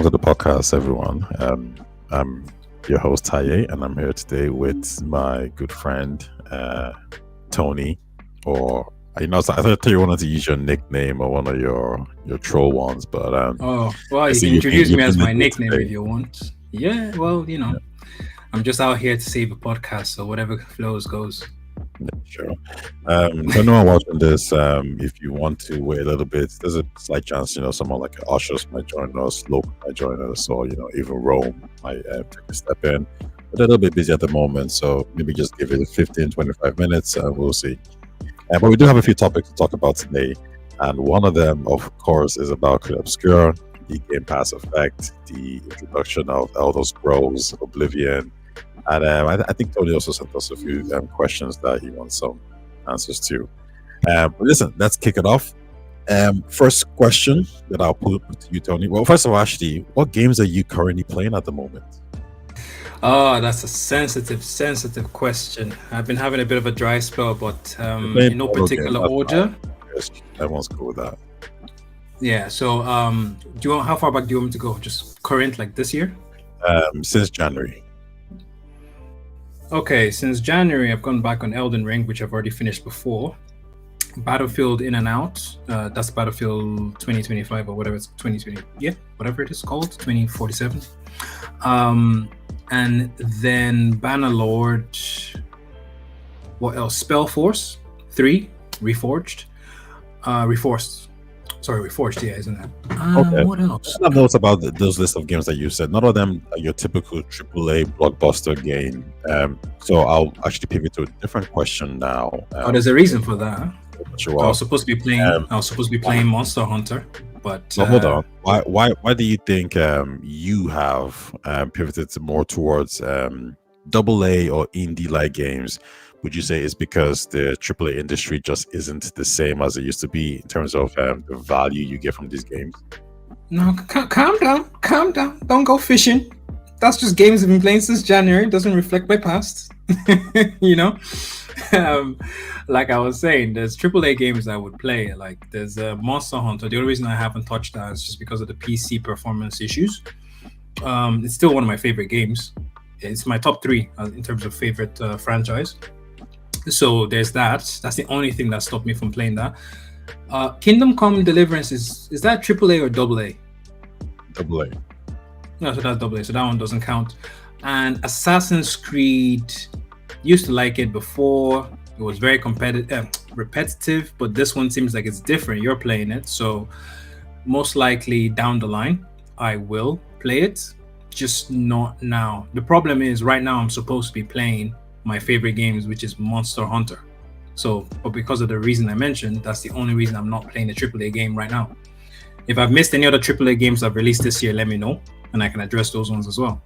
to the podcast, everyone. I'm your host Taye, and I'm here today with my good friend Tony. Or I thought you wanted to use your nickname or one of your troll ones, but Oh, well, I you see can introduce you've me as been my in it nickname today. if you want. Yeah, well, I'm just out here to save a podcast, so whatever flows goes. Sure. For anyone watching this, if you want to wait a little bit, there's a slight chance, someone like Ushers might join us, Local might join us, or, even Rome might take a step in. But they're a little bit busy at the moment, so maybe just give it 15, 25 minutes, and we'll see. But we do have a few topics to talk about today, and one of them, of course, is about Clear Obscure, the Game Pass effect, the introduction of Elder Scrolls, Oblivion, and I think Tony also sent us a few questions that he wants some answers to. But listen, let's kick it off. First question that I'll put to you, Tony. Well, first of all, actually, what games are you currently playing at the moment? Oh, that's a sensitive question. I've been having a bit of a dry spell, but Playing in no solo particular games, order. yes, everyone's cool with that. Yeah, so how far back do you want me to go? Just current, like this year? Since January. Okay, since January, I've gone back on Elden Ring, which I've already finished before. Battlefield In and Out, that's Battlefield 2025 or whatever it's 2020, yeah, whatever it is called, 2047. And then Bannerlord, what else? Spellforce 3, Reforged, Reforged, yeah, isn't it? Okay. What else? I've noticed about those list of games that you said. None of them are your typical AAA blockbuster game. So I'll actually pivot to a different question now. There's a reason for that. Sure. I was supposed to be playing Monster Hunter, but hold on. Why do you think you have pivoted more towards AA or indie-like games? Would you say it's because the AAA industry just isn't the same as it used to be in terms of the value you get from these games? No, calm down. Don't go fishing. That's just games I've been playing since January. It doesn't reflect my past. Like I was saying, there's AAA games I would play. Like there's Monster Hunter. The only reason I haven't touched that is just because of the PC performance issues. It's still one of my favorite games. It's my top 3 in terms of favorite franchise. So there's that. That's the only thing that stopped me from playing that. Kingdom Come Deliverance is that AAA or AA? AA. No, so that's AA. So that one doesn't count. And Assassin's Creed, used to like it before. It was very repetitive, but this one seems like it's different. You're playing it, so most likely down the line I will play it, just not now. The problem is right now I'm supposed to be playing my favorite games, which is Monster Hunter. So, but because of the reason I mentioned, that's the only reason I'm not playing a AAA game right now. If I've missed any other AAA games I've released this year, let me know, and I can address those ones as well.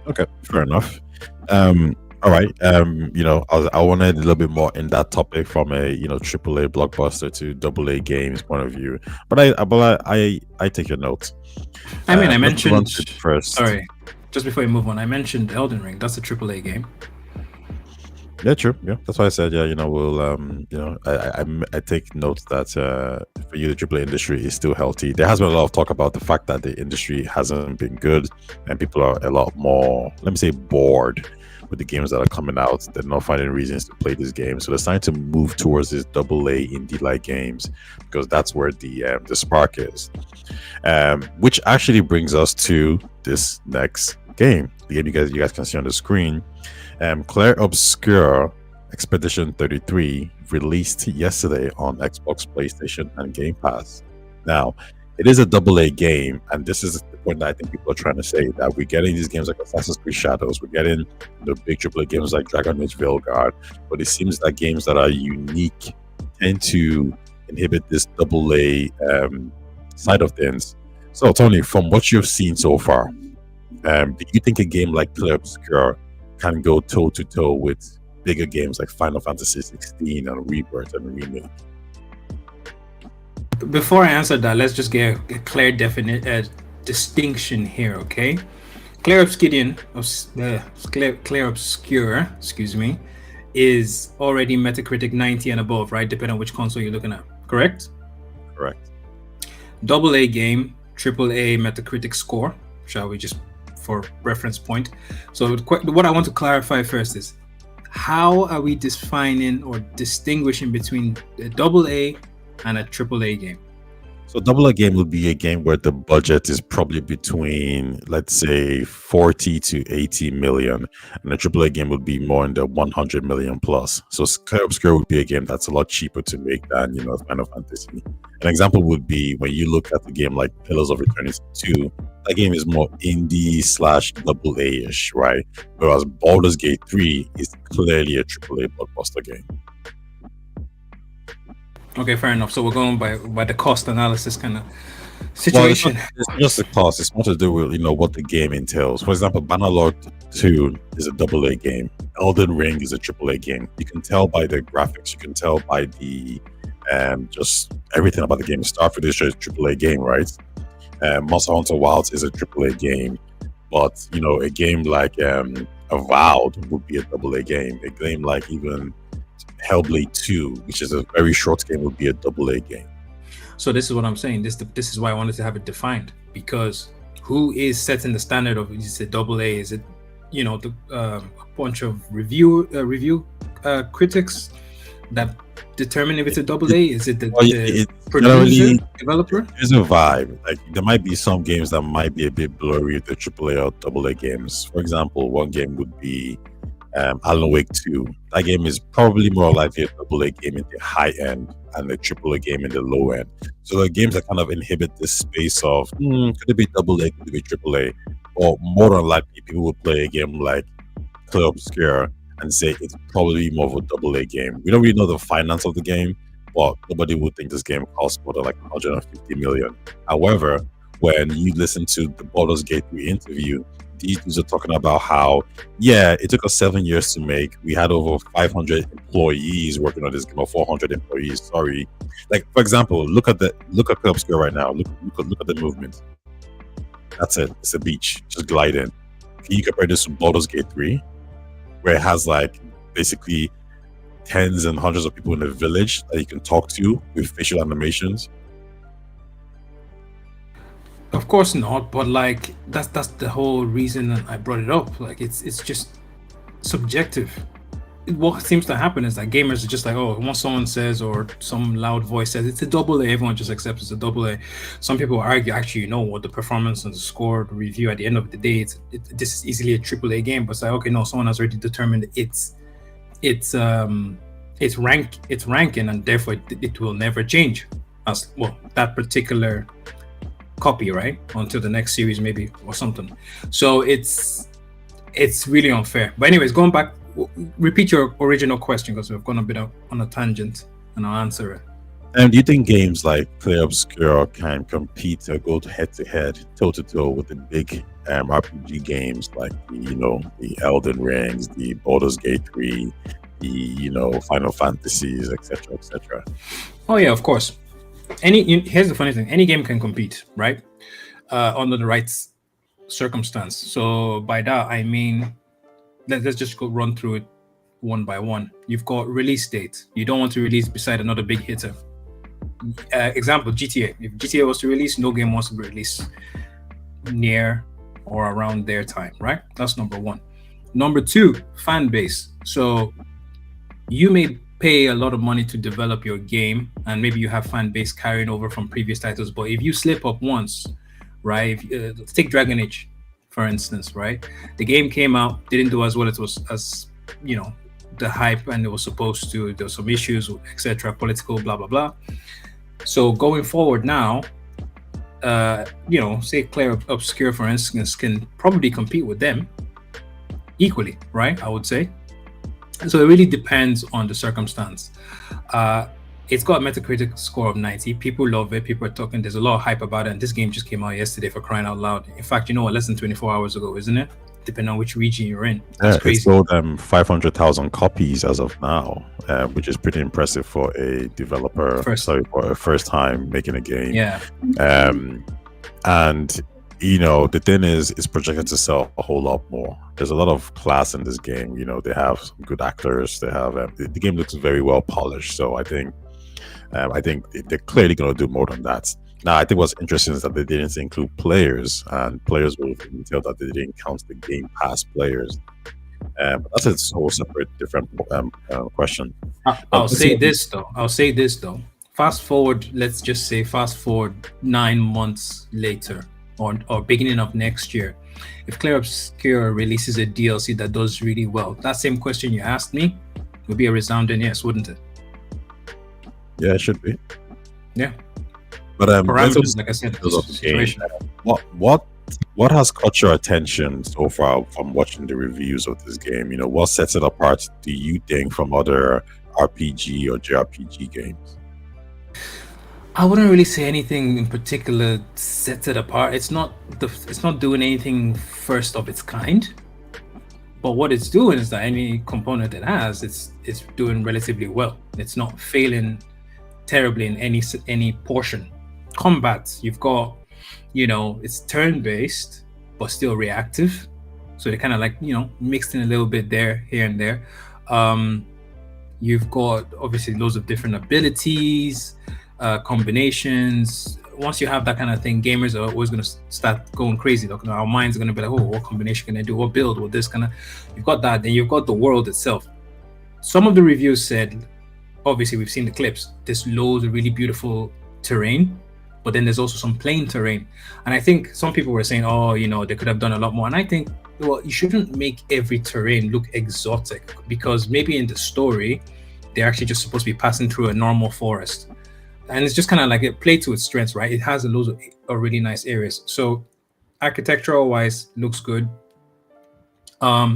Okay, fair enough. All right. I wanted a little bit more in that topic from a AAA blockbuster to AA games point of view. But I take your notes. I mean, I mentioned first. Sorry, just before you move on, I mentioned Elden Ring. That's a AAA game. Yeah, true. Yeah, that's why I said, we'll, I take note that for you, the AAA industry is still healthy. There has been a lot of talk about the fact that the industry hasn't been good, and people are a lot more, let me say, bored with the games that are coming out. They're not finding reasons to play these games, so they're starting to move towards these AA indie-like games because that's where the spark is. Which actually brings us to this next game. The game you guys can see on the screen. Clair Obscur Expedition 33 released yesterday on Xbox, PlayStation, and Game Pass. Now, it is a AA game, and this is the point that I think people are trying to say, that we're getting these games like Assassin's Creed Shadows, we're getting the big AAA games like Dragon Age Veilguard, but it seems that games that are unique tend to inhibit this AA side of things. So, Tony, from what you've seen so far, do you think a game like Clair Obscur can go toe-to-toe with bigger games like Final Fantasy 16 and Rebirth and Remake? Before I answer that, let's just get a clear distinction here, okay? Clair Obscur, is already Metacritic 90 and above, right? Depending on which console you're looking at, correct? Correct. AA game, AAA Metacritic score, shall we just for reference point. So what I want to clarify first is how are we defining or distinguishing between a AA and a AAA game? So double A game would be a game where the budget is probably between, let's say, 40 to 80 million, and a triple A game would be more in the 100 million plus. So Sky Obscure would be a game that's a lot cheaper to make than, Final Fantasy. An example would be when you look at the game like Pillars of Eternity 2, that game is more indie slash double A-ish, right? Whereas Baldur's Gate 3 is clearly a triple A blockbuster game. Okay, fair enough. So we're going by the cost analysis kind of situation. Well, it's not just the cost. It's more to do with what the game entails. For example, Bannerlord 2 is a double A game. Elden Ring is a triple A game. You can tell by the graphics. You can tell by the just everything about the game. Starfield is a triple A game, right? Monster Hunter Wilds is a triple A game. But a game like Avowed would be a double A game. A game like even Hellblade 2, which is a very short game, would be a double A game. So this is what I'm saying. This is why I wanted to have it defined, because who is setting the standard of is it double A? Is it a bunch of review critics that determine if it's a double A? Is it the producer, developer? There's a vibe. Like there might be some games that might be a bit blurry with the triple A or double A games. For example, one game would be Alan Wake 2. That game is probably more likely a double A game in the high end and a triple A game in the low end. So the games that kind of inhibit this space of could it be double A, could it be triple A? Or more than likely, people would play a game like Sky Obscure and say it's probably more of a double A game. We don't really know the finance of the game, but nobody would think this game costs more than like 150 million. However, when you listen to the Baldur's Gate 3 interview, these dudes are talking about how, it took us 7 years to make. We had over 500 employees working on this game, or 400 employees. Sorry, like for example, look at Sky Obscure right now. Look at the movement. That's it. It's a beach, just gliding. Can you compare this to Baldur's Gate 3, where it has like basically tens and hundreds of people in a village that you can talk to with facial animations? Of course not, but like that's the whole reason I brought it up. Like it's just subjective. What seems to happen is that gamers are just like, oh, once someone says or some loud voice says it's a double A, everyone just accepts it's a double A. Some people argue, actually, what the performance and the score, the review at the end of the day, this is easily a triple A game. But it's like, okay, no, someone has already determined it's ranking, and therefore it will never change as well, that particular copy, right, until the next series maybe or something. So it's really unfair. But anyways, going back, repeat your original question, because we've gone a bit on a tangent, and I'll answer it. And do you think games like Sky Obscure can compete or go head to head, toe to toe with the big RPG games like the Elden Rings, the Baldur's Gate 3, the Final Fantasies, etc., etc.? Oh yeah, of course. Here's the funny thing: any game can compete, right? Under the right circumstance. So by that I mean, let's just go run through it one by one. You've got release date. You don't want to release beside another big hitter. Example, GTA. If GTA was to release, no game wants to be released near or around their time, right? That's number one. Number two, fan base. So you may pay a lot of money to develop your game, and maybe you have fan base carrying over from previous titles, but if you slip up once, right, let's take Dragon Age for instance, right? The game came out, didn't do as well as the hype and it was supposed to. There were some issues, etc., political, blah blah blah. So going forward now, say Claire Obscure for instance can probably compete with them equally, right? I would say. So it really depends on the circumstance. It's got a Metacritic score of 90. People love it. People are talking. There's a lot of hype about it. And this game just came out yesterday, for crying out loud. In fact, less than 24 hours ago, isn't it? Depending on which region you're in. That's crazy. It sold 500,000 copies as of now, which is pretty impressive for a developer. For a first time making a game. Yeah. And the thing is, it's projected to sell a whole lot more. There's a lot of class in this game. They have some good actors. They have the game looks very well polished. So I think they're clearly going to do more than that. Now, I think what's interesting is that they didn't include players, and players will tell that they didn't count the Game Pass players. But that's a whole separate, different question. But I'll let's say see. this though. I'll say this though. Fast forward, let's just say fast forward 9 months later, or beginning of next year. If Clear Obscure releases a DLC that does really well, that same question you asked me would be a resounding yes, wouldn't it? Yeah, it should be. Yeah. But let's Parameters, like I said, build up the game. situation. What has caught your attention so far from watching the reviews of this game? What sets it apart, do you think, from other RPG or JRPG games? I wouldn't really say anything in particular sets it apart. It's not doing anything first of its kind. But what it's doing is that any component it has, it's doing relatively well. It's not failing terribly in any portion. Combat, you've got, it's turn-based but still reactive. So they kind of like, mixed in a little bit there, here and there. You've got obviously loads of different abilities, combinations. Once you have that kind of thing, gamers are always going to start going crazy. Like, our minds are going to be like, oh, what combination can I do? What build? What this kind of? You've got that. Then you've got the world itself. Some of the reviews said, obviously we've seen the clips, there's loads of really beautiful terrain, but then there's also some plain terrain. And I think some people were saying, oh, they could have done a lot more. And I think, well, you shouldn't make every terrain look exotic, because maybe in the story, they're actually just supposed to be passing through a normal forest. And it's just kind of like it played to its strengths, right? It has a loads of really nice areas. So architectural wise, looks good.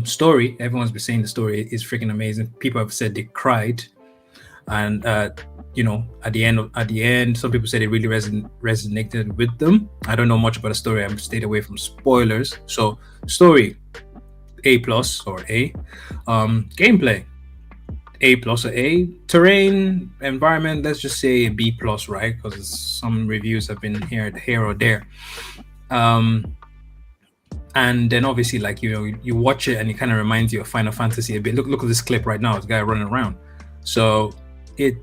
Story, everyone's been saying the story is freaking amazing. People have said they cried, and at the end, some people said it really resonated with them. I don't know much about the story. I'm stayed away from spoilers. So story, A+ or A. Gameplay, A+ or A. Terrain, environment, let's just say B+, right? Because some reviews have been here or there. And then obviously, like, you watch it and it kind of reminds you of Final Fantasy a bit. Look at this clip right now. This guy running around. So it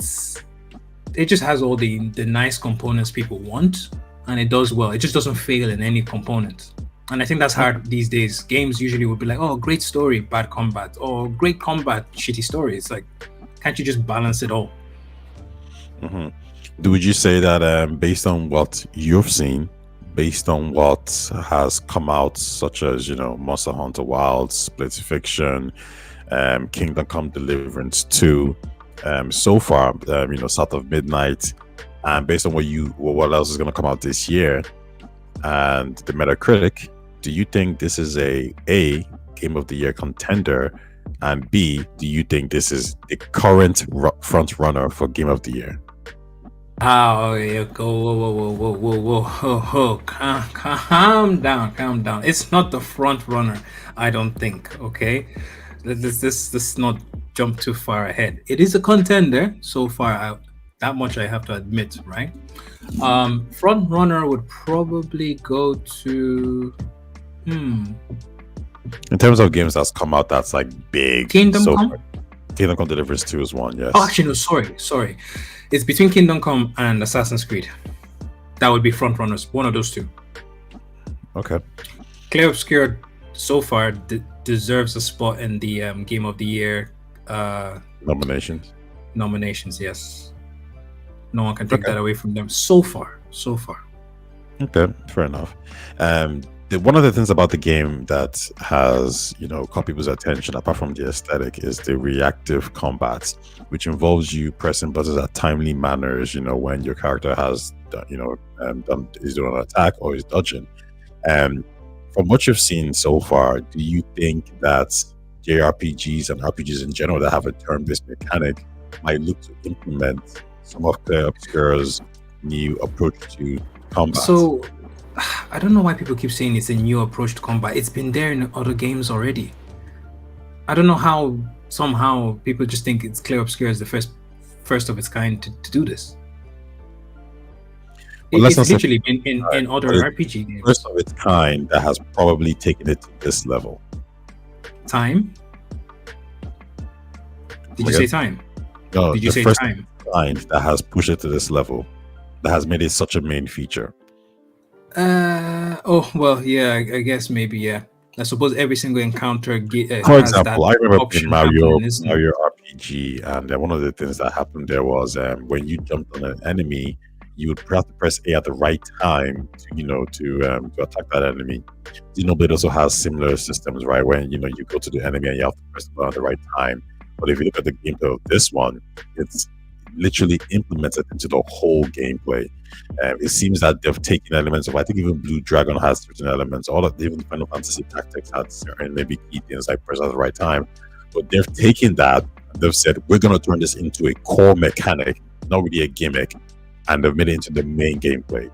just has all the nice components people want, and it does well. It just doesn't fail in any component. And I think that's hard these days. Games usually would be like, oh, great story, bad combat, or great combat, shitty story. It's like, can't you just balance it all? Mm-hmm. Would you say that based on what you've seen, based on what has come out, such as Monster Hunter Wilds, Split Fiction, Kingdom Come Deliverance 2, so far, South of Midnight, and based on what else is going to come out this year, and the Metacritic, do you think this is a Game of the Year contender, and B, do you think this is the current front runner for Game of the Year? Oh, yeah, whoa, calm down. It's not the front runner, I don't think. Okay, let's not jump too far ahead. It is a contender so far. That much I have to admit, right? Front runner would probably go to in terms of games that's come out that's like big. Kingdom Come Deliverance 2 is one. Yes. Oh, actually, no. Sorry. It's between Kingdom Come and Assassin's Creed. That would be front runners. One of those two. Okay. Clear Obscure so far deserves a spot in the Game of the Year nominations. Yes. No one can take that away from them so far. Okay, fair enough. One of the things about the game that has caught people's attention, apart from the aesthetic, is the reactive combat, which involves you pressing buttons at timely manners when your character has is doing an attack or is dodging. From what you've seen so far, do you think that JRPGs and RPGs in general that have a turn-based mechanic might look to implement some of Clear Obscure's new approach to combat? So I don't know why people keep saying it's a new approach to combat. It's been there in other games already. I don't know how somehow people just think it's Clear Obscure is the first of its kind to do this. Well, it's literally been in other RPG games. First of its kind that has probably taken it to this level. Time? Did you say time? No, did you say first time? Kind that has pushed it to this level. that has made it such a main feature? Oh well, yeah. I guess maybe yeah. I suppose every single encounter For has that example, I remember playing option happening, isn't it? Mario RPG, and one of the things that happened there was when you jumped on an enemy, you would have to press A at the right time to to attack that enemy. Xenoblade also has similar systems, right? When you go to the enemy and you have to press the button at the right time. But if you look at the gameplay of this one, it's literally implemented into the whole gameplay. It seems that they've taken elements of, I think even Blue Dragon has certain elements. All of even Final Fantasy Tactics had certain maybe key things like press at the right time. But they've taken that and they've said we're going to turn this into a core mechanic, not really a gimmick, and they've made it into the main gameplay.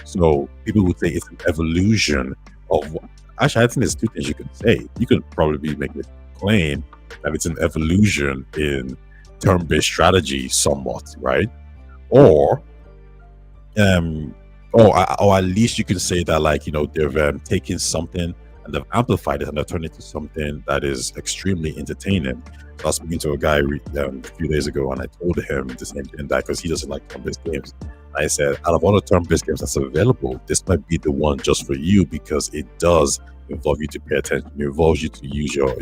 So people would say it's an evolution of. Actually, I think there's two things you could say. You could probably make the claim that it's an evolution in turn-based strategy, somewhat, right? Or or at least you can say that, like, they've taken something and they've amplified it and they've turned it into something that is extremely entertaining. So I was speaking to a guy a few days ago, and I told him the same thing, that because he doesn't like turn-based games. I said, out of all the turn-based games that's available, this might be the one just for you, because it does involve you to pay attention. It involves you to use your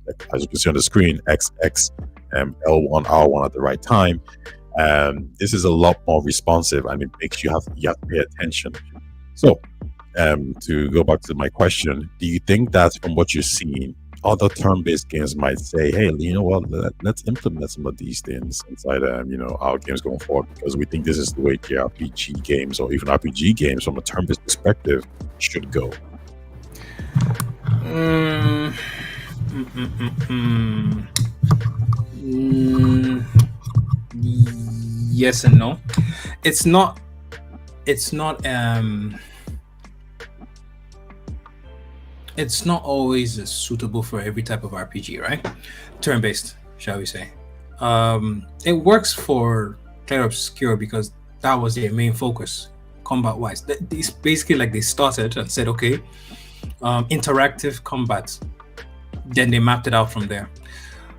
like, as you can see on the screen, XX, L1, R1 at the right time. This is a lot more responsive, and it makes you have to pay attention. So, to go back to my question, do you think that from what you're seeing, other turn-based games might say, "Hey, you know what? Let's implement some of these things inside, our games going forward, because we think this is the way JRPG games, or even RPG games, from a turn-based perspective, should go." Mm, yes and no. It's not. It's not. It's not always suitable for every type of RPG, right? Turn-based, shall we say? It works for Clear Obscure because that was their main focus, combat-wise. It's basically like they started and said, okay, interactive combat. Then they mapped it out from there.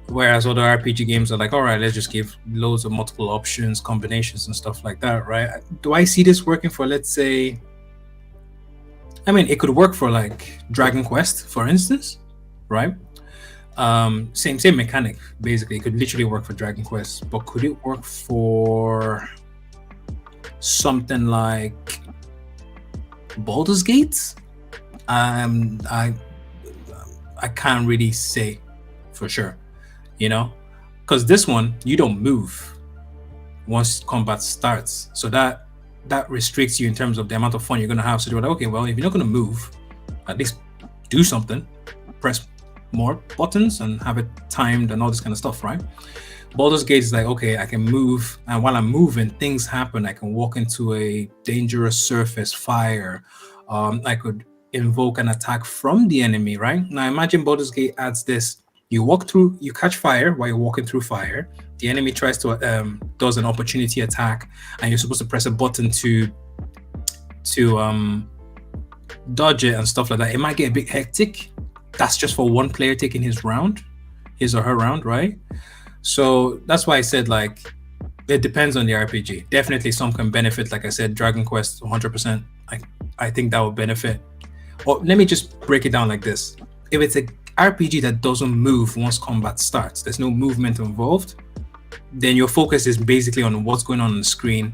Whereas other RPG games are like, all right, let's just give loads of multiple options, combinations, and stuff like that, right? Do I see this working for, let's say, I mean, it could work for like Dragon Quest, for instance, right? Same mechanic, basically. It could literally work for Dragon Quest, but could it work for something like Baldur's Gate? I can't really say for sure, because this one, you don't move once combat starts, so that restricts you in terms of the amount of fun you're going to have. So they're like, okay, well, if you're not going to move, at least do something, press more buttons and have it timed and all this kind of stuff, right? Baldur's Gate is like, okay, I can move, and while I'm moving, things happen. I can walk into a dangerous surface, fire. I could invoke an attack from the enemy, right? Now imagine Baldur's Gate adds this: you walk through, you catch fire while you're walking through fire. The enemy tries to does an opportunity attack, and you're supposed to press a button to dodge it and stuff like that. It might get a bit hectic. That's just for one player taking his or her round, right? So that's why I said, like, it depends on the RPG. Definitely some can benefit. Like I said, Dragon Quest 100%. I think that would benefit. Or let me just break it down like this: if it's a RPG that doesn't move once combat starts, there's no movement involved, then your focus is basically on what's going on the screen.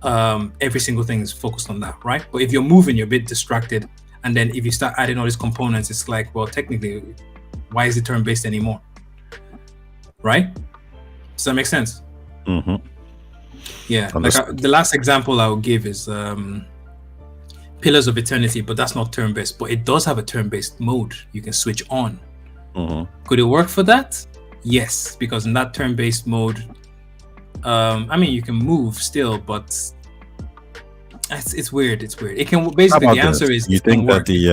Every single thing is focused on that, right? But if you're moving, you're a bit distracted. And then if you start adding all these components, it's like, well, technically, why is it turn-based anymore? Right? Does that make sense? Mm-hmm. Yeah. Like the last example I will give is Pillars of Eternity, but that's not turn-based. But it does have a turn-based mode you can switch on. Mm-hmm. Could it work for that? Yes, because in that turn-based mode, I mean, you can move still, but it's weird. It's weird. It can basically, the answer is, you think that the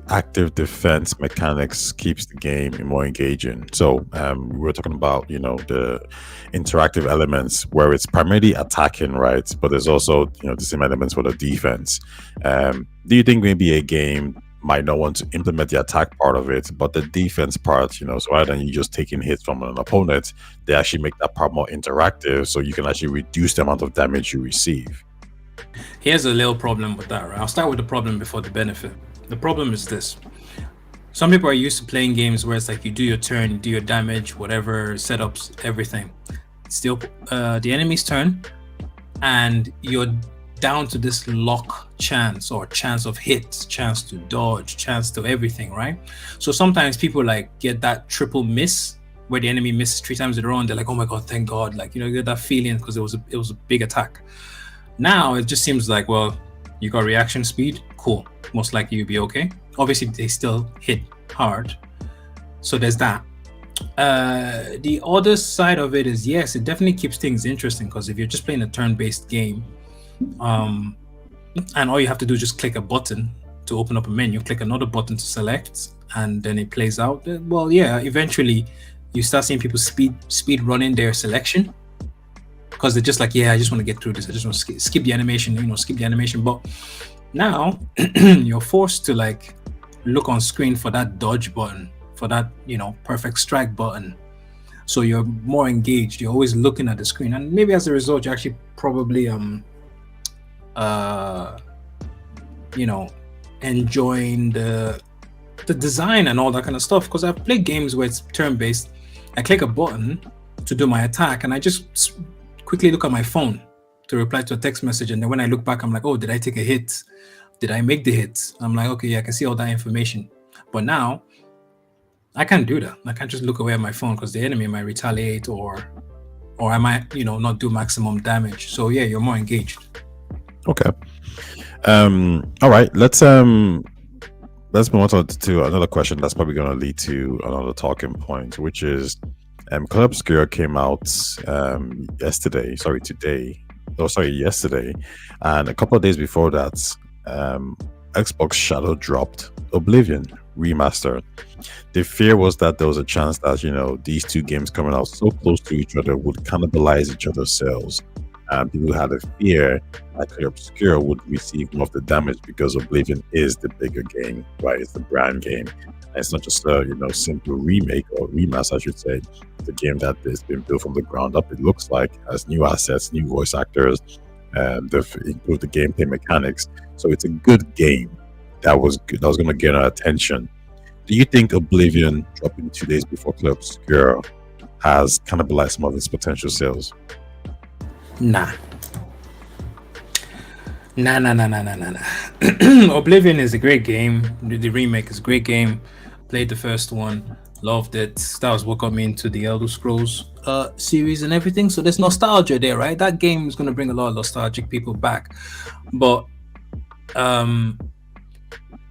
active defense mechanics keeps the game more engaging. So we were talking about the interactive elements where it's primarily attacking, right? But there's also the same elements for the defense. Do you think maybe a game might not want to implement the attack part of it, but the defense part, so rather than you just taking hits from an opponent, they actually make that part more interactive, so you can actually reduce the amount of damage you receive. Here's a little problem with that, right? I'll start with the problem before the benefit. The problem is this. Some people are used to playing games where it's like you do your turn, you do your damage, whatever, setups, everything. It's still the enemy's turn, and you're down to this lock chance or chance of hits, chance to dodge, chance to everything, right? So sometimes people like get that triple miss where the enemy misses 3 times in a row and they're like, oh my god, thank god, like, you get that feeling because it was a big attack. Now it just seems like, well, you got reaction speed, cool, most likely you'll be okay. Obviously they still hit hard, so there's that. The other side of it is, yes, it definitely keeps things interesting, because if you're just playing a turn-based game, and all you have to do is just click a button to open up a menu, click another button to select, and then it plays out. Well, yeah, eventually you start seeing people speed running their selection, because they're just like, yeah, I just want to get through this, I just want to skip the animation, skip the animation. But now you're forced to like look on screen for that dodge button, for that perfect strike button, so you're more engaged, you're always looking at the screen, and maybe as a result you're actually probably enjoying the design and all that kind of stuff. Because I've played games where it's turn-based, I click a button to do my attack and I just quickly look at my phone to reply to a text message, and then when I look back I'm like, oh, did I take a hit, did I make the hit? I'm like, okay, yeah, I can see all that information. But now I can't do that. I can't just look away at my phone, because the enemy might retaliate, or I might not do maximum damage. So yeah, you're more engaged. Okay. All right, let's move on to another question that's probably going to lead to another talking point, which is Club Obscura came out yesterday, and a couple of days before that, Xbox Shadow dropped Oblivion Remastered. The fear was that there was a chance that these two games coming out so close to each other would cannibalize each other's sales. People had a fear that Club Obscura would receive more of the damage because Oblivion is the bigger game, right? It's the brand game. And it's not just a simple remake or remaster, I should say. It's a game that has been built from the ground up. It looks like has new assets, new voice actors, and they've improved the gameplay mechanics. So it's a good game that was going to get our attention. Do you think Oblivion dropping 2 days before Club Obscura has cannibalized some of its potential sales? Nah. Oblivion is a great game. The remake is a great game. Played the first one, loved it. That was what got me into the Elder Scrolls series and everything. So there's nostalgia there, right? That game is going to bring a lot of nostalgic people back. But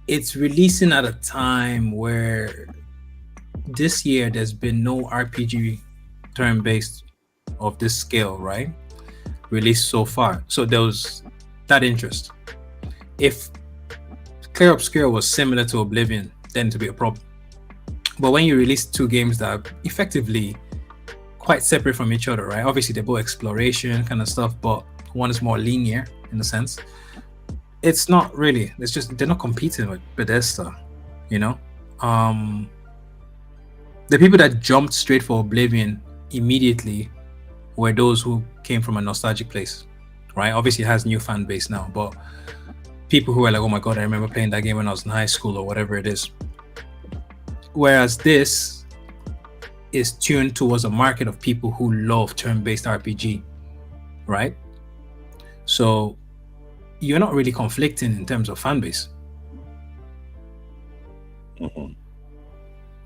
it's releasing at a time where this year there's been no RPG turn-based of this scale, right? Released so far. So there was that interest. If Club Obscura was similar to Oblivion, then to be a problem. But when you release two games that are effectively quite separate from each other, right? Obviously they're both exploration kind of stuff, but one is more linear in a sense. It's not really. It's just they're not competing with Bethesda, The people that jumped straight for Oblivion immediately were those who came from a nostalgic place, right? Obviously it has new fan base now, but people who are like, oh my god, I remember playing that game when I was in high school or whatever it is. Whereas this is tuned towards a market of people who love turn-based RPG, right? So you're not really conflicting in terms of fan base. Mm-hmm.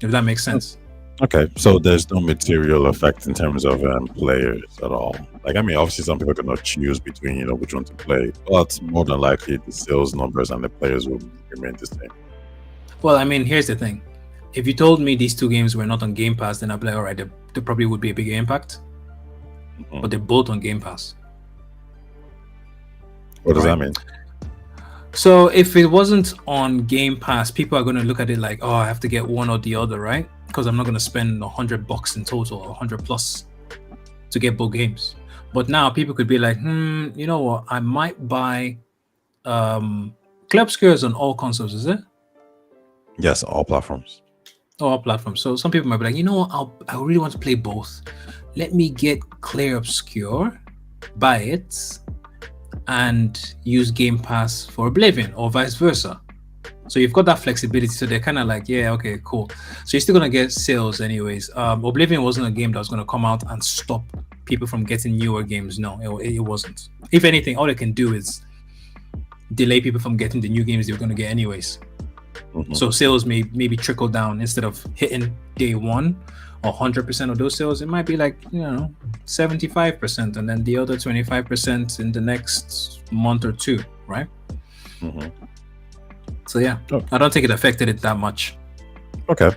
If that makes sense. Okay, so there's no material effect in terms of players at all. Obviously some people cannot choose between which one to play, but more than likely the sales numbers and the players will remain the same. Well, here's the thing. If you told me these two games were not on Game Pass, then I'd be like, all right, there probably would be a bigger impact. Mm-hmm. But they're both on Game Pass. What does that mean? So if it wasn't on Game Pass, people are going to look at it like, oh, I have to get one or the other, right? Because I'm not going to spend $100 in total, or 100 plus to get both games. But now people could be like, you know what? I might buy Club Obscura is on all consoles, is it? Yes, all platforms. All platforms. So some people might be like, you know what, I really want to play both. Let me get Clear Obscure, buy it, and use Game Pass for Oblivion, or vice versa. So you've got that flexibility. So they're kind of like, yeah, okay, cool. So you're still gonna get sales anyways. Oblivion wasn't a game that was gonna come out and stop people from getting newer games. No, it wasn't. If anything, all they can do is delay people from getting the new games they were gonna get anyways. So sales may maybe trickle down. Instead of hitting day one or 100% of those sales, it might be like 75%, and then the other 25% in the next month or two, right? So yeah, I don't think it affected it that much. Okay.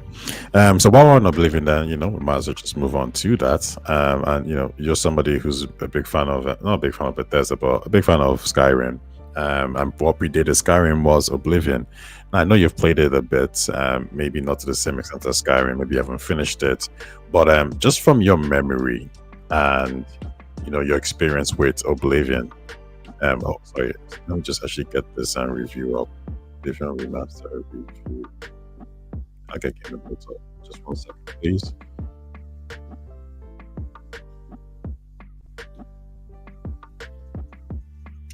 So while we're on Oblivion, then we might as well just move on to that. And you're somebody who's a big fan of not a big fan of Bethesda, but a big fan of Skyrim. And what predated Skyrim was Oblivion. Now, I know you've played it a bit, maybe not to the same extent as Skyrim, maybe you haven't finished it, but just from your memory and your experience with Oblivion. Oh, sorry, let me just actually get this review up. Oblivion Remaster review. I'll get Gamepass up. Just 1 second, please.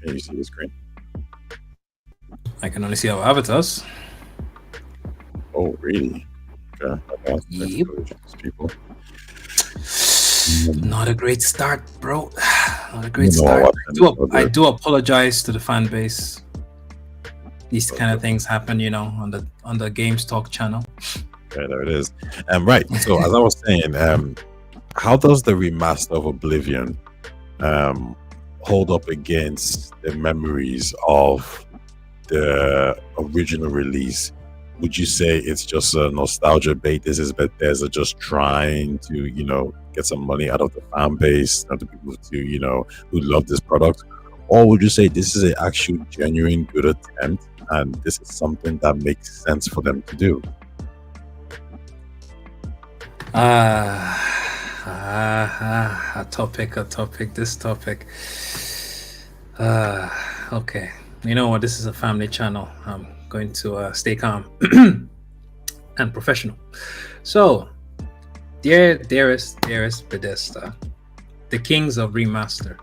Can you see the screen? I can only see our avatars. Oh, really? Okay. Yep. People. Not a great start, bro. Not a great start. I do apologize to the fan base. These kind of things happen, on the Games Talk channel. Okay, there it is. Right. So as I was saying, how does the remaster of Oblivion hold up against the memories of the original release? Would you say it's just a nostalgia bait? This is Bethesda just trying to, get some money out of the fan base, out of the people who love this product? Or would you say this is an actual genuine good attempt and this is something that makes sense for them to do? This topic. Okay. You know what? This is a family channel. I'm going to stay calm and professional. So, dearest Bethesda, the kings of remaster.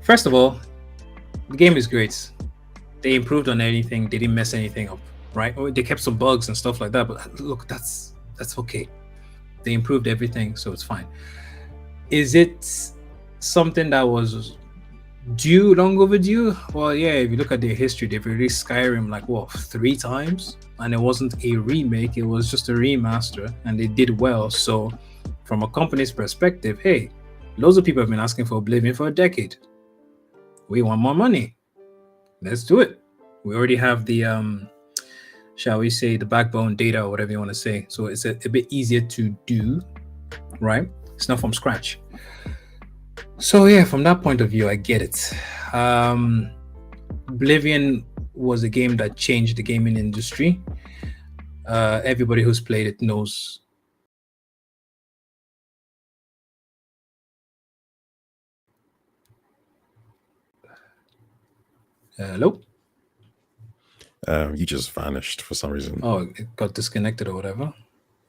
First of all, the game is great. They improved on anything. They didn't mess anything up, right? Or they kept some bugs and stuff like that. But look, that's okay. They improved everything, so it's fine. Is it something that was long overdue? Well, yeah, if you look at their history, they've released Skyrim like 3 times, and it wasn't a remake, it was just a remaster, and they did well. So from a company's perspective, hey, loads of people have been asking for Oblivion for a decade. We want more money. Let's do it. We already have the shall we say, the backbone data, or whatever you want to say. So it's a bit easier to do, right? It's not from scratch. So yeah, from that point of view, I get it. Oblivion was a game that changed the gaming industry. Everybody who's played it knows. Hello? You just vanished for some reason. Oh, it got disconnected or whatever.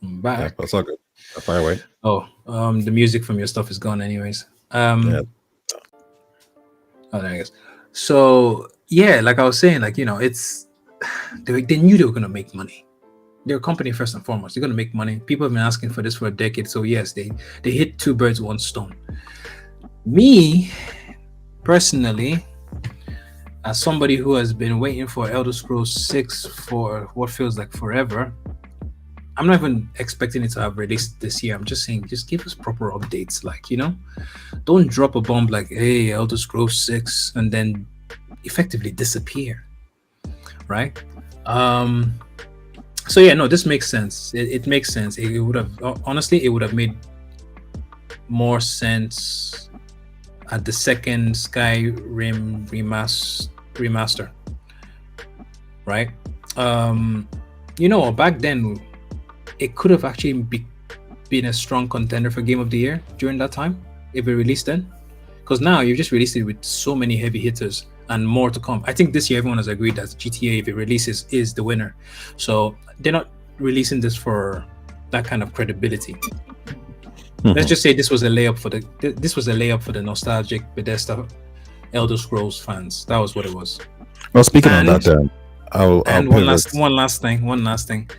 I'm back. Yeah, that's all good. Fire away. Oh, the music from your stuff is gone anyways. Yeah. Oh, there it is. So yeah, like I was saying, it's they knew they were gonna make money. They're a company first and foremost. They're gonna make money. People have been asking for this for a decade. So yes, they hit 2 birds, 1 stone. Me personally, as somebody who has been waiting for Elder Scrolls 6 for what feels like forever, I'm not even expecting it to have released this year. I'm just saying, just give us proper updates. Don't drop a bomb like, hey, Elder Scrolls 6, and then effectively disappear, right? So yeah, no, this makes sense. It makes sense. It would have, honestly, it would have made more sense at the second Skyrim remaster, right? Back then, it could have actually been a strong contender for Game of the Year during that time if it released then. Because now you've just released it with so many heavy hitters and more to come. I think this year everyone has agreed that GTA, if it releases, is the winner. So they're not releasing this for that kind of credibility. Let's just say this was a layup for the nostalgic Bethesda Elder Scrolls fans. That was what it was. Well, speaking on that, I'll one pivot. last thing,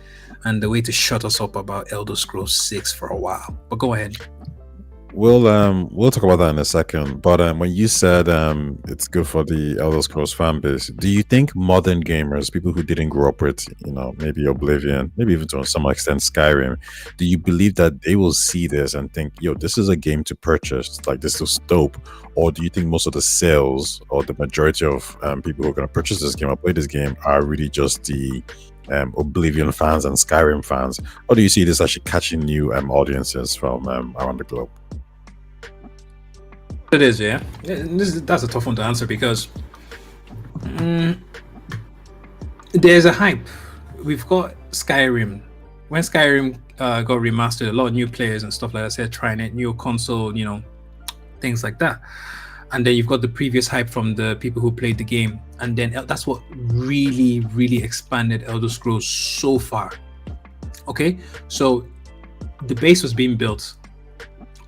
and the way to shut us up about Elder Scrolls 6 for a while. But go ahead. We'll talk about that in a second. But when you said it's good for the Elder Scrolls fan base, do you think modern gamers, people who didn't grow up with, maybe Oblivion, maybe even to some extent Skyrim, do you believe that they will see this and think, yo, this is a game to purchase, like this is dope? Or do you think most of the sales or the majority of people who are going to purchase this game or play this game are really just the Oblivion fans and Skyrim fans? Or do you see this actually catching new audiences from around the globe? It is, yeah. That's a tough one to answer because there's a hype. We've got Skyrim. When Skyrim got remastered, a lot of new players and stuff like that said trying it, new console, things like that. And then you've got the previous hype from the people who played the game, and then that's what really, really expanded Elder Scrolls so far. Okay, so the base was being built.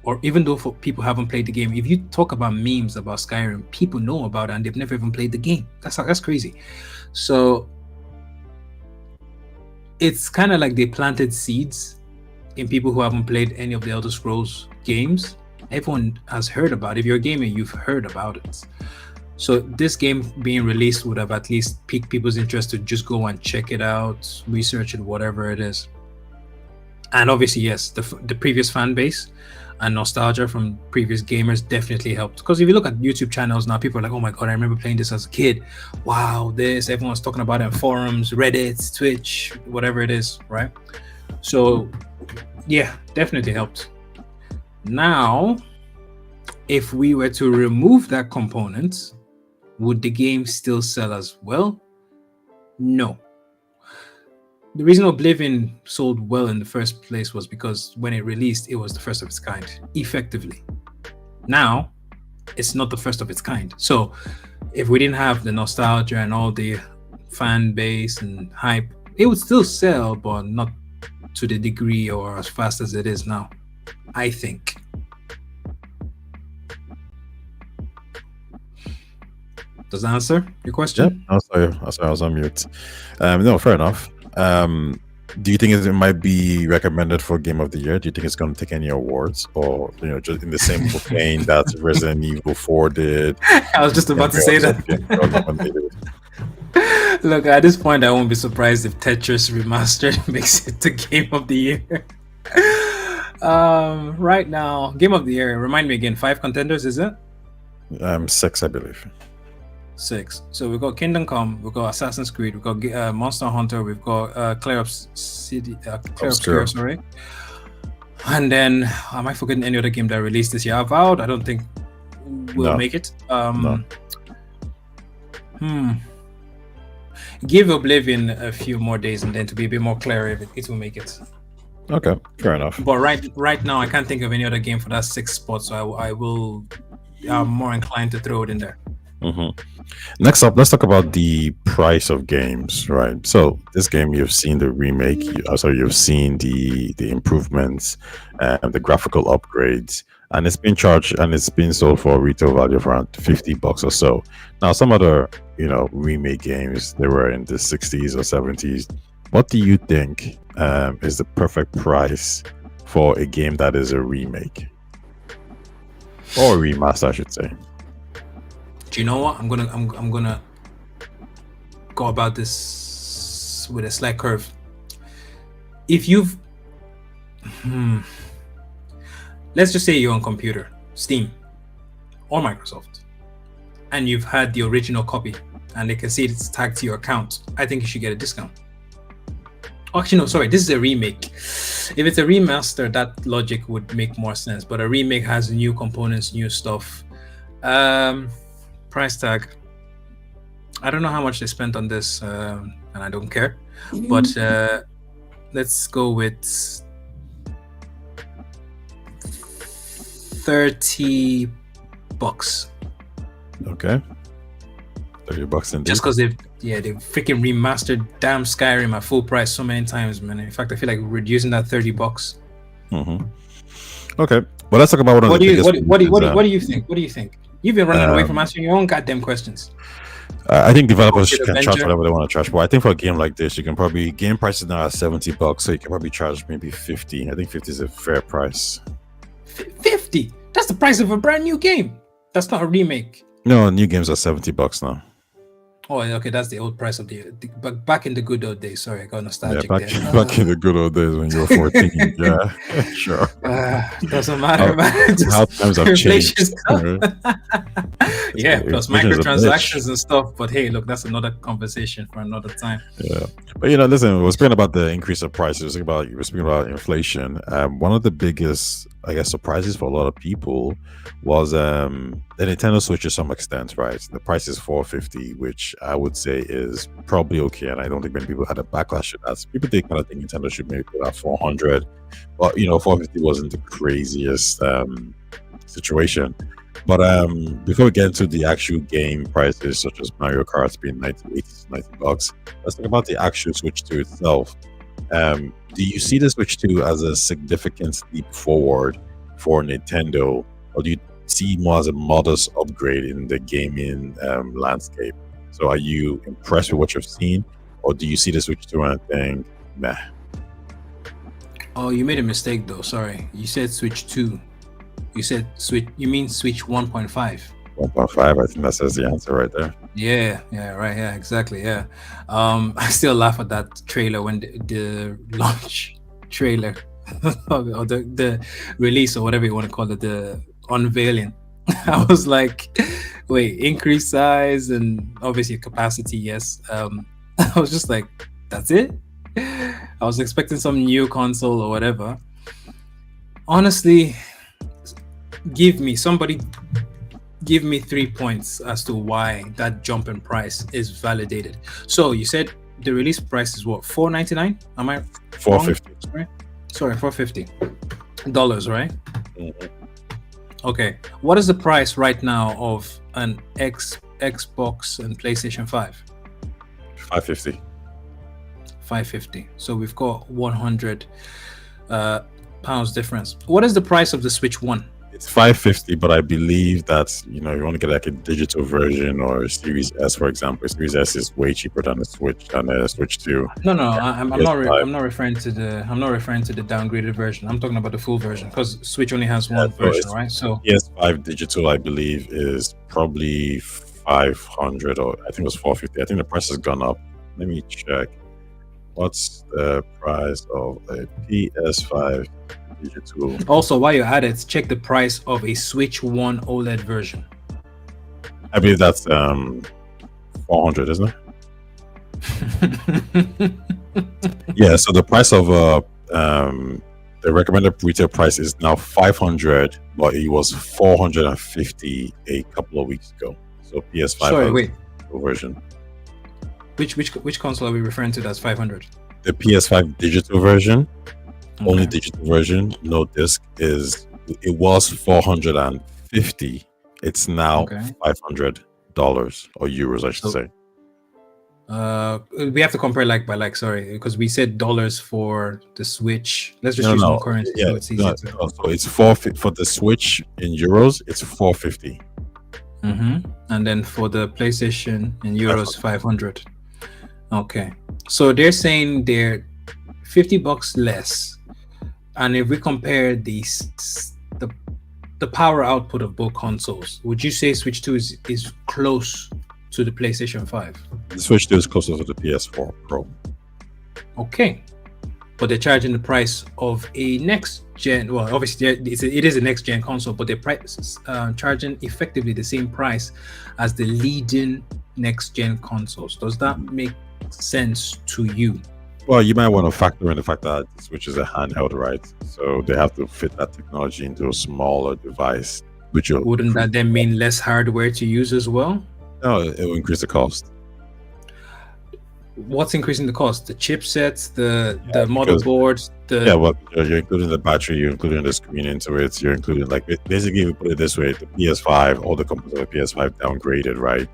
Or even though people haven't played the game, if you talk about memes about Skyrim, people know about it and they've never even played the game. That's crazy. So it's kind of like they planted seeds in people who haven't played any of the Elder Scrolls games. Everyone has heard about it. If you're a gamer, you've heard about it. So this game being released would have at least piqued people's interest to just go and check it out, research it, whatever it is. And obviously, yes, the previous fan base and nostalgia from previous gamers definitely helped. Because if you look at YouTube channels now, people are like, oh my god, I remember playing this as a kid. Wow, this, everyone's talking about it in forums, Reddit, Twitch, whatever it is, right? So yeah, definitely helped. Now, if we were to remove that component, would the game still sell as well? No. The reason Oblivion sold well in the first place was because when it released, it was the first of its kind, effectively. Now, it's not the first of its kind. So, if we didn't have the nostalgia and all the fan base and hype, it would still sell, but not to the degree or as fast as it is now, I think. Does that answer your question? Yeah, I was on mute. No, fair enough. Do you think it might be recommended for Game of the Year? Do you think it's going to take any awards, or just in the same vein that Resident Evil 4 did? I was just about to say that. Look, at this point, I won't be surprised if Tetris Remastered makes it to Game of the Year. Right now, Game of the Year. Remind me again. 5 contenders, is it? 6, I believe. 6. So we've got Kingdom Come, we've got Assassin's Creed, we've got Monster Hunter, we've got Clair Obscur, sorry. And then, am I forgetting any other game that released this year? Avowed, I don't think will make it. No. Give Oblivion a few more days and then to be a bit more clear if it will make it. Okay, fair enough. But right now, I can't think of any other game for that 6th spot, so I'm more inclined to throw it in there. Next up, let's talk about the price of games, right? So this game, you've seen the remake, you've seen the improvements and the graphical upgrades, and it's been charged and it's been sold for a retail value of around $50 or so. Now, some other remake games, they were in the 60s or 70s. What do you think is the perfect price for a game that is a remake or a remaster, I should say? Do you know what? I'm gonna go about this with a slight curve. If you've let's just say you're on computer, Steam or Microsoft, and you've had the original copy and they can see it's tagged to your account, I think you should get a discount. Actually, no, sorry, this is a remake. If it's a remaster, that logic would make more sense, but a remake has new components, new stuff. Price tag, I don't know how much they spent on this, and I don't care, but let's go with $30. Okay. $30 indeed. Just because they've freaking remastered damn Skyrim at full price so many times, man. In fact, I feel like reducing that $30. Okay, well, let's talk about one of the biggest. What do you think? What do you think? You've been running away from answering your own goddamn questions. I think developers can charge whatever they want to charge, but I think for a game like this, you can probably game price is now at $70, so you can probably charge maybe 50. I think 50 is a fair price. 50? That's the price of a brand new game. That's not a remake. No, new games are $70 now. Oh, okay, that's the old price of the but back in the good old days. Sorry, I got nostalgic back in the good old days when you were 14. Yeah, sure. Doesn't matter, man. How times have changed. Yeah, plus microtransactions and stuff. But hey, look, that's another conversation for another time. Yeah, but listen, we're speaking about the increase of prices. We're speaking about inflation. One of the biggest, I guess, surprises for a lot of people was the Nintendo Switch to some extent, right? The price is $450, which I would say is probably okay, and I don't think many people had a backlash to that. People did kind of think Nintendo should maybe put out $400, but $450 wasn't the craziest situation. But before we get into the actual game prices, such as Mario Kart being $90 let's talk about the actual Switch 2 itself. Do you see the Switch 2 as a significant leap forward for Nintendo, or do you see more as a modest upgrade in the gaming landscape? So are you impressed with what you've seen, or do you see the Switch 2 and think, meh? Oh, you made a mistake though. Sorry, you said Switch 2. You said Switch. You mean Switch 1.5? 1.5. I think that says the answer right there. Yeah, right. Yeah, exactly. Yeah. I still laugh at that trailer when the launch trailer or the release or whatever you want to call it, the unveiling. I was like, wait, increased size and obviously capacity, yes. I was just like, that's it? I was expecting some new console or whatever. Honestly, give me 3 points as to why that jump in price is validated. So you said the release price is what, $499? Am I $450? Sorry, $450, right? Mm-hmm. Okay, what is the price right now of an Xbox and PlayStation 5? $550. $550. So we've got 100 pounds difference. What is the price of the Switch 1? It's $550, but I believe that you want to get like a digital version or a Series S, for example. Series S is way cheaper than the Switch 2. No, I'm not referring to the downgraded version. I'm talking about the full version because Switch only has one version, right? So PS5 digital, I believe, is probably 500, or I think it was 450. I think the price has gone up. Let me check. What's the price of a PS5 digital? Also, while you're at it, check the price of a Switch 1 OLED version. I believe that's 400, isn't it? Yeah, so the price of the recommended retail price is now 500, but it was 450 a couple of weeks ago. So PS5 version. Which console are we referring to that's 500? The PS5 digital version, only digital version, no disc, it was 450. It's now $500 or euros, I should say. We have to compare like by like, sorry, because we said dollars for the Switch. Let's just use one currency so it's easier so it's for the Switch in euros, it's 450. And then for the PlayStation in euros, 500. Okay, so they're saying they're $50 less, and if we compare the power output of both consoles, would you say Switch 2 is close to the PlayStation 5? The Switch 2 is closer to the PS4 Pro. Okay, but they're charging the price of a next gen. Well, obviously it is a next gen console, but they're charging effectively the same price as the leading next gen consoles. Does that make sense to you? Well, you might want to factor in the fact that Switch is a handheld, right? So they have to fit that technology into a smaller device. Wouldn't that then mean less hardware to use as well? No, it will increase the cost. What's increasing the cost? The chipsets, the motherboards, well, you're including the battery, you're including the screen into it, you're including, like, basically, if we put it this way, the PS5, all the components of the PS5 downgraded, right?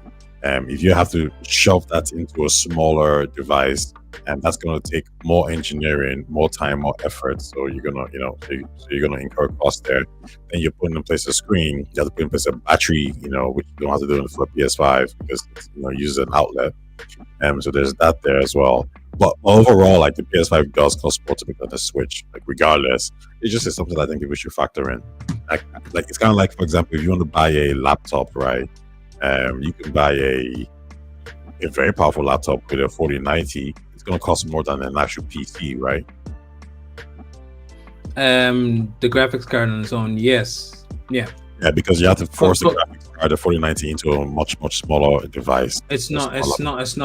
If you have to shove that into a smaller device, and that's going to take more engineering, more time, more effort. So you're gonna, so you're gonna incur cost there. Then you're putting in place a screen. You have to put in place a battery, which you don't have to do for PS5 because it uses an outlet. So there's that there as well. But overall, like the PS5 does cost more to make than the Switch. Like regardless, it just is something I think people should factor in. Like it's kind of like, for example, if you want to buy a laptop, right? You can buy a very powerful laptop with a 4090. It's going to cost more than an actual PC, right? The graphics card on its own, yes, yeah, because you have to force the graphics card, the 4090, into a much smaller device. It's not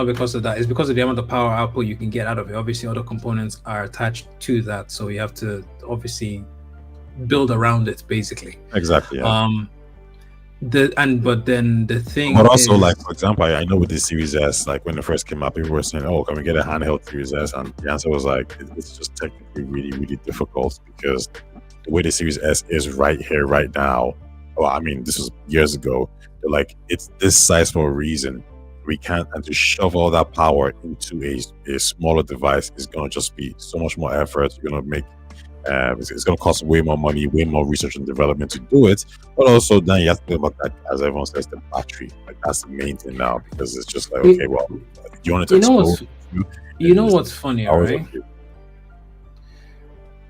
because of that. It's because of the amount of power output you can get out of it. Obviously, other components are attached to that, so you have to obviously build around it, basically. Exactly. Yeah. But then the thing, but also, like, for example, I know with the Series S, like when it first came out, people were saying, "Oh, can we get a handheld Series S?" And the answer was like, it's just technically really difficult because the way the Series S is right here, right now. Well, I mean, this was years ago. They're like, it's this size for a reason. We can't, and to shove all that power into a smaller device is going to just be so much more effort. You're going to make it's going to cost way more money, way more research and development to do it. But also, then you have to think about that, as everyone says, the battery. Like that's the main thing now, because it's just like, okay, well, you want it to what's funny, right?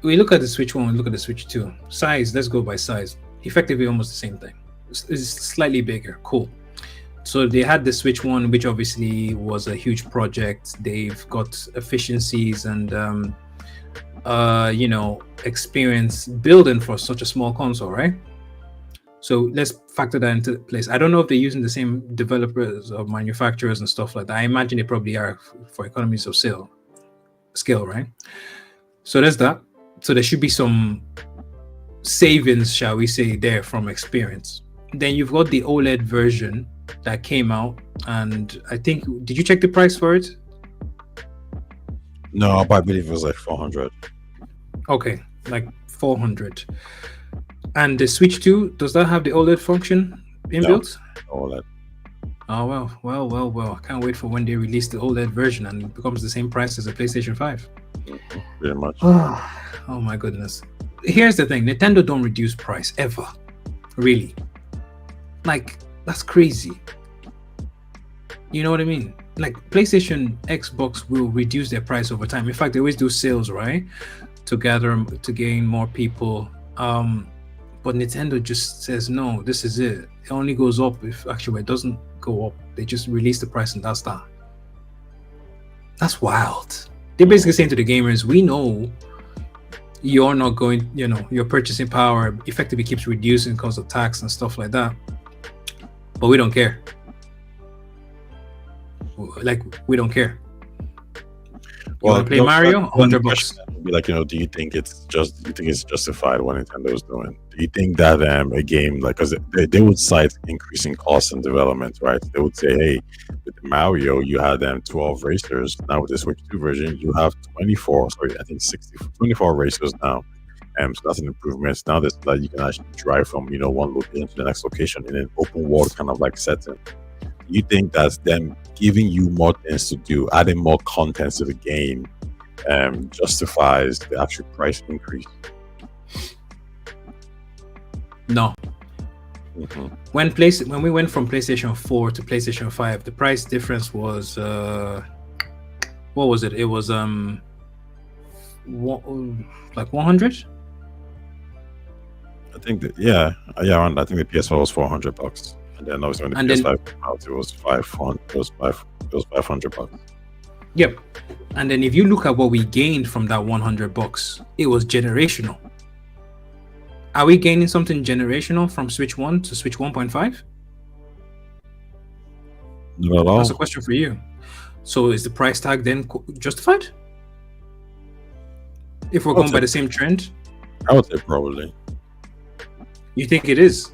We look at the Switch 1, we look at the Switch 2. Size, let's go by size. Effectively almost the same thing. It's slightly bigger. Cool. So they had the Switch 1, which obviously was a huge project. They've got efficiencies and experience building for such a small console, right? So let's factor that into place. I don't know if they're using the same developers or manufacturers and stuff like that. I imagine they probably are for economies of scale, right? So there's that. So there should be some savings, shall we say, there from experience. Then you've got the OLED version that came out, and I think, did you check the price for it? No, but I believe it was like 400. Okay, like 400. And the Switch 2, does that have the OLED function inbuilt? No, OLED. Oh, well. I can't wait for when they release the OLED version and it becomes the same price as a PlayStation 5. Pretty much. Oh my goodness. Here's the thing, Nintendo don't reduce price ever. Really. Like, that's crazy. You know what I mean? Like PlayStation, Xbox will reduce their price over time. In fact, they always do sales, right? To gain more people. But Nintendo just says, no, this is it. It only goes up if actually it doesn't go up. They just release the price and that's that. That's wild. They're basically saying to the gamers, we know you're not going, your purchasing power effectively keeps reducing because of tax and stuff like that. But we don't care. Like, we don't care. You want to play Mario? $100. Be like, do you think it's justified what Nintendo is doing? Do you think that a game, like, because they would cite increasing costs and development, right? They would say, hey, with Mario, you had 12 racers. Now with the Switch 2 version, you have 24 racers now. So that's an improvement. Now that you can actually drive from one location to the next location in an open world kind of like setting. Do you think that's them giving you more things to do, adding more content to the game, justifies the actual price increase? No. Mm-hmm. When we went from PlayStation 4 to PlayStation 5, the price difference was what was it? It was like 100. I think around. I think the PS4 was $400, and then obviously when the PS5 came out, it was $500. Yep. And then if you look at what we gained from that $100, it was generational. Are we gaining something generational from Switch 1 to Switch 1.5? Not at all. That's a question for you. So is the price tag then justified? If we're going by the same trend? I would say probably. You think it is?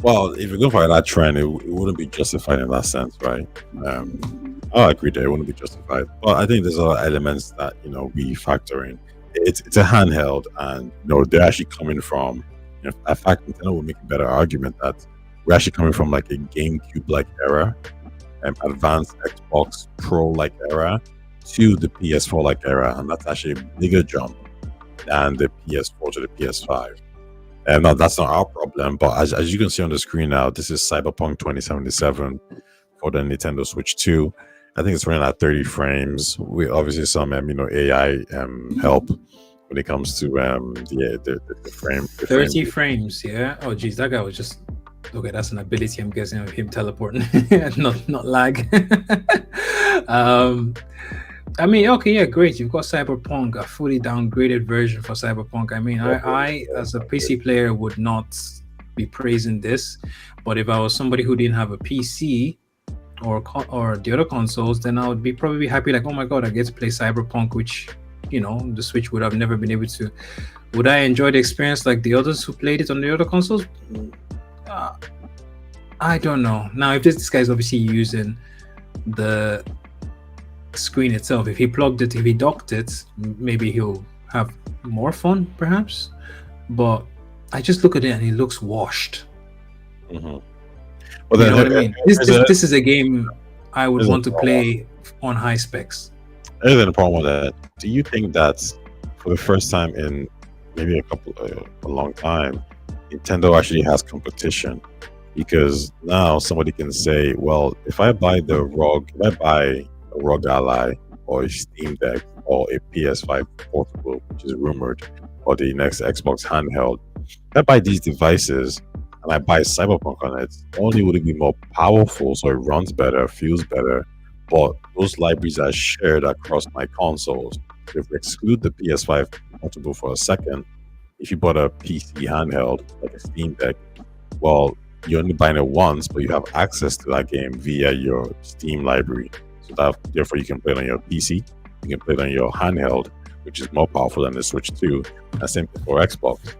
Well, if you're going by that trend, it wouldn't be justified in that sense, right? I agree that it wouldn't be justified. But I think there's other elements that, we factor in. It's a handheld, and they're actually coming from, in fact, Nintendo would make a better argument that we're actually coming from like a GameCube-like era. advanced Xbox Pro like era to the PS4 like era, and that's actually a bigger jump than the PS4 to the PS5. And no, that's not our problem. But as you can see on the screen now, this is Cyberpunk 2077 for the Nintendo Switch 2. I think it's running at 30 frames with obviously some AI help when it comes to the frame. 30 frames, yeah. Oh geez, that guy was just okay. That's an ability, I'm guessing, of him teleporting, not lag. I mean, okay, yeah, great. You've got Cyberpunk, a fully downgraded version for Cyberpunk. I mean, I as a PC player would not be praising this, but if I was somebody who didn't have a PC or the other consoles, then I would be probably happy, like, oh my god, I get to play Cyberpunk, which the Switch would have never been able to. Would I enjoy the experience like the others who played it on the other consoles? I don't know. Now, if this guy is obviously using the screen itself, if he docked it, maybe he'll have more fun, perhaps. But I just look at it and it looks washed. Mm-hmm. Well, you know what I mean? This is a game I would want to play on high specs. Other than the problem with that, do you think that for the first time in maybe a long time, Nintendo actually has competition? Because now somebody can say, well, if I buy a ROG Ally or a Steam Deck or a PS5 portable, which is rumored, or the next Xbox handheld, if I buy these devices and I buy Cyberpunk on it, not only would it be more powerful, so it runs better, feels better, but those libraries are shared across my consoles. If we exclude the PS5 portable for a second, if you bought a PC handheld like a Steam Deck, well, you're only buying it once, but you have access to that game via your Steam library. So that therefore you can play it on your PC, you can play it on your handheld, which is more powerful than the Switch 2, and same thing for Xbox.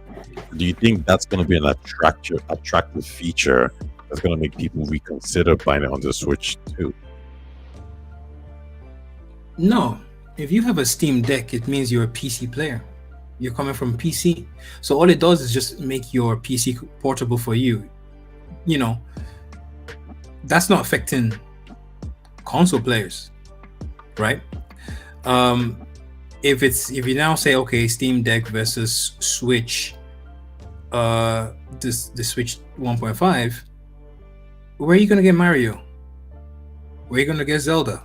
Do you think that's going to be an attractive feature that's going to make people reconsider buying it on the Switch 2? No. If you have a Steam Deck, it means you're a PC player. You're coming from PC. So all it does is just make your PC portable for you. That's not affecting console players, right? If you now say, okay, Steam Deck versus Switch, the Switch 1.5, where are you gonna get Mario? Where are you gonna get Zelda?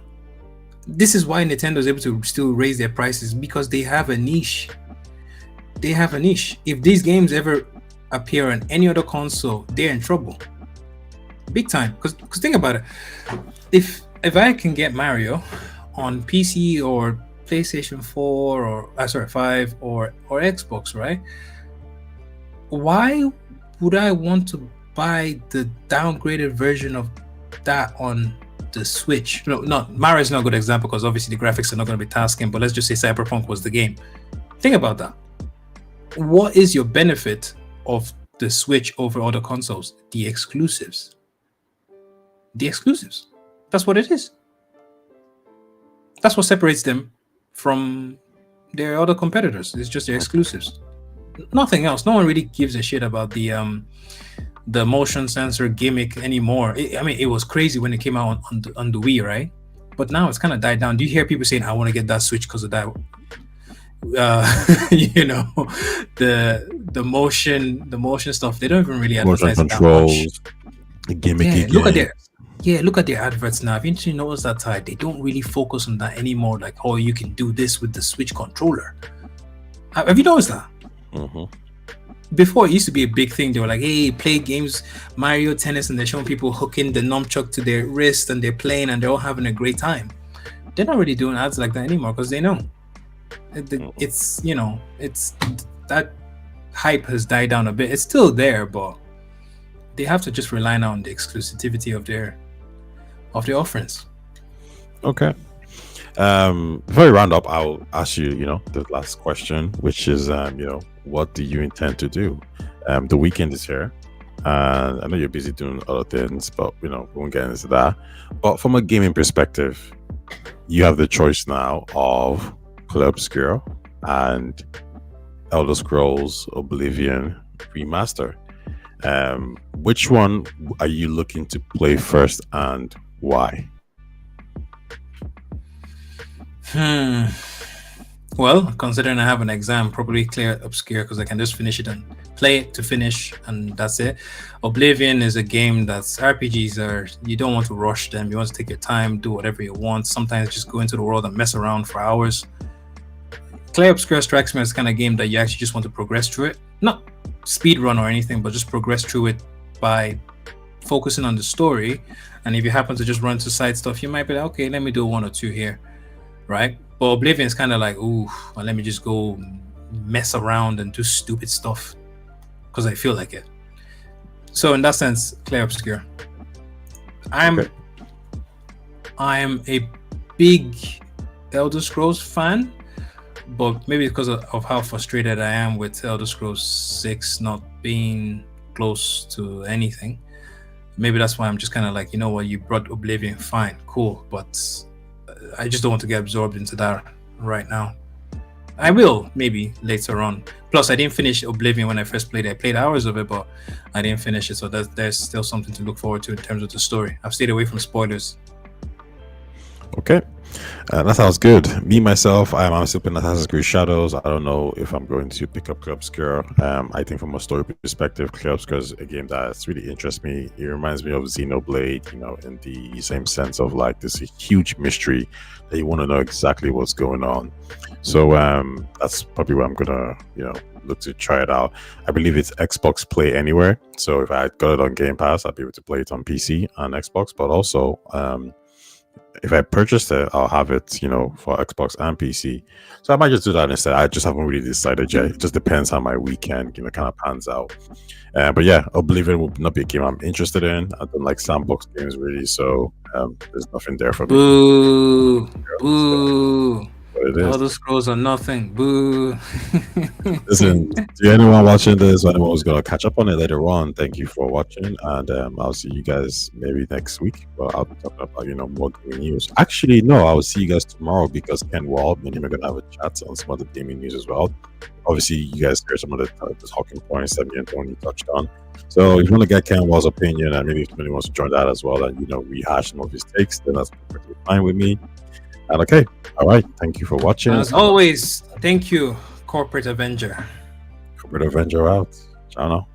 This is why Nintendo is able to still raise their prices, because they have a niche. If these games ever appear on any other console, they're in trouble, big time. Because think about it, if I can get Mario on PC or PlayStation 4 or 5 or Xbox, right? Why would I want to buy the downgraded version of that on the Switch? No, Mario's not a good example because obviously the graphics are not going to be tasking, but let's just say Cyberpunk was the game. Think about that. What is your benefit of the Switch over other consoles? The exclusives. That's what it is. That's what separates them from their other competitors. It's just their exclusives. Nothing else. No one really gives a shit about the motion sensor gimmick anymore. It was crazy when it came out on the Wii, right? But now it's kind of died down. Do you hear people saying, I want to get that Switch because of that? The motion stuff, they don't even really advertise motion controls, that much. Gimmicky. Look at their adverts now. If you notice that type, they don't really focus on that anymore. Like, oh, you can do this with the Switch controller. Have you noticed that? Mm-hmm. Before, it used to be a big thing. They were like, hey, play games, Mario Tennis, and they're showing people hooking the nunchuck to their wrist and they're playing and they're all having a great time. They're not really doing ads like that anymore because they know it's that hype has died down a bit. It's still there, but they have to just rely now on the exclusivity of their offerings. Okay. Before we round up, I'll ask you, the last question, which is, what do you intend to do? The weekend is here, and I know you're busy doing other things, but we won't get into that. But from a gaming perspective, you have the choice now of Clair Obscur and Elder Scrolls Oblivion Remaster. Which one are you looking to play first, and why? Hmm. Well, considering I have an exam, probably clear Obscure because I can just finish it and play it to finish, and that's it. Oblivion is a game that's RPGs are, you don't want to rush them. You want to take your time, do whatever you want. Sometimes just go into the world and mess around for hours. Clear Obscure strikes me as the kind of game that you actually just want to progress through it. Not speed run or anything, but just progress through it by focusing on the story. And if you happen to just run to side stuff, you might be like, okay, let me do one or two here, right? But Oblivion is kind of like, ooh, well, let me just go mess around and do stupid stuff because I feel like it. So in that sense, Clear Obscure. I'm a big Elder Scrolls fan, but maybe because of how frustrated I am with Elder Scrolls 6 not being close to anything. Maybe that's why I'm just kind of like, you know what, you brought Oblivion, fine, cool, but I just don't want to get absorbed into that right now. I will maybe later on. Plus, I didn't finish Oblivion when I first played it. I played hours of it, but I didn't finish it, so there's still something to look forward to in terms of the story. I've stayed away from spoilers. Okay. That sounds good. Me, myself, I'm still playing Assassin's Creed Shadows. I don't know if I'm going to pick up Clear Obscure. I think from a story perspective, Clear Obscure is a game that's really interests me. It reminds me of Xenoblade, in the same sense of like this huge mystery that you want to know exactly what's going on. So that's probably where I'm gonna, look to try it out. I believe it's Xbox Play Anywhere. So if I got it on Game Pass, I'd be able to play it on PC and Xbox, but also if I purchased it, I'll have it, for Xbox and PC. So I might just do that instead. I just haven't really decided yet. It just depends how my weekend, kind of pans out. But yeah, Oblivion will not be a game I'm interested in. I don't like sandbox games really, so there's nothing there for me. Boo! Boo! But it is. Elder Scrolls are nothing. Boo! Listen, to anyone watching this, or anyone who's gonna catch up on it later on, thank you for watching, and I'll see you guys maybe next week. But I'll be talking about more gaming news. Actually, no, I'll see you guys tomorrow because Ken Wall and him are gonna have a chat on some other gaming news as well. Obviously, you guys heard some of the talking points that me and Tony touched on. So if you want to get Ken Wall's opinion, and maybe if somebody wants to join that as well, and rehash some of his takes, then that's perfectly fine with me. And okay, all right, thank you for watching. As always, thank you, Corporate Avenger. Corporate Avenger out. Ciao now.